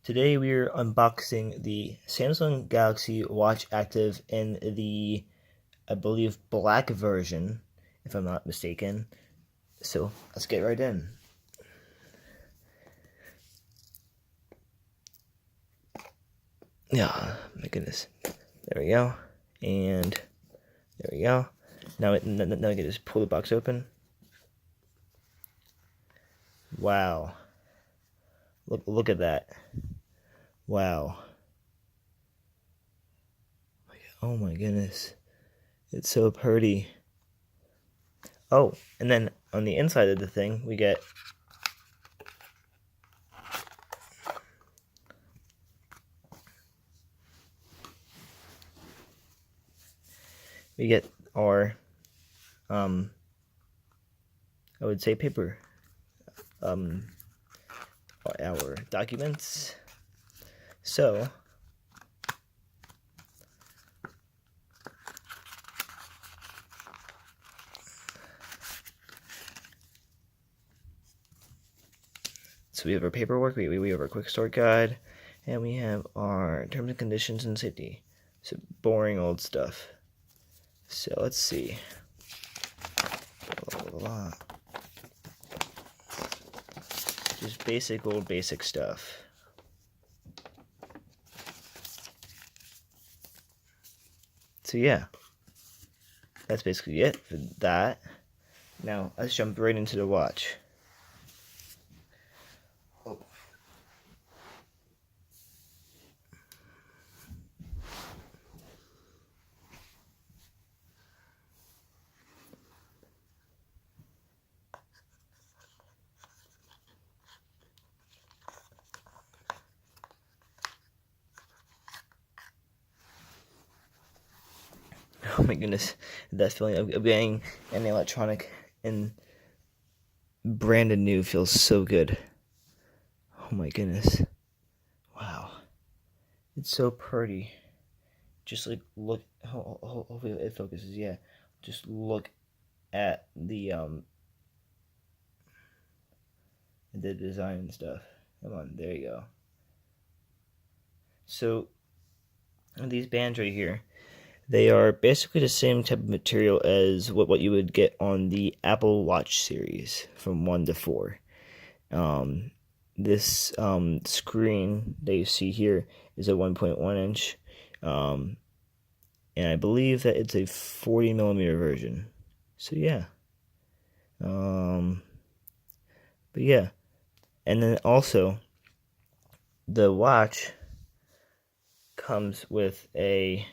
Today we are unboxing the Samsung Galaxy Watch Active in the, I believe, black version, if I'm not mistaken. So let's get right in. Yeah, my goodness. There we go. And there we go. Now I can just pull the box open. Wow. Look at that. Wow. Oh my goodness. It's so pretty. Oh, and then on the inside of the thing, we get our I would say paper, our documents. So we have our paperwork, we have our quick start guide, and we have our terms and conditions and safety. So boring old stuff. So let's see. Just basic stuff. So yeah, that's basically it for that. Now let's jump right into the watch. Oh my goodness, that feeling of getting an electronic and brand new feels so good. Oh my goodness. Wow. It's so pretty. Just like look, hopefully it focuses, yeah. Just look at the design and stuff. Come on, there you go. So these bands right here, they are basically the same type of material as what you would get on the Apple Watch series from 1 to 4. This screen that you see here is a 1.1 inch, and I believe that it's a 40 millimeter version. So yeah, but yeah, and then also the watch comes with a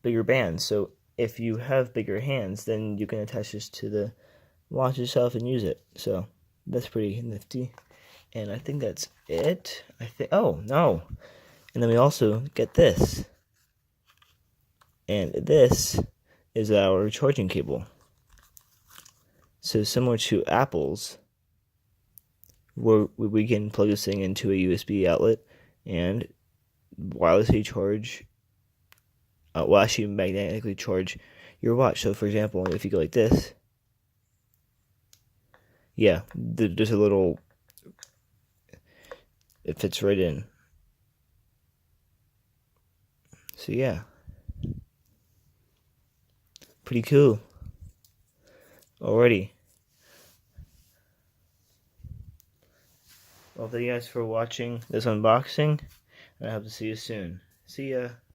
bigger band. So if you have bigger hands, then you can attach this to the watch itself and use it. So that's pretty nifty. And I think that's it. Oh no, and then we also get this, and this is our charging cable. So similar to Apple's, where we can plug this thing into a USB outlet and wirelessly charge, well, actually magnetically charge your watch. So for example, if you go like this, yeah, there's a little, it fits right in. So yeah, pretty cool. Alrighty. Well, thank you guys for watching this unboxing, and I hope to see you soon. See ya.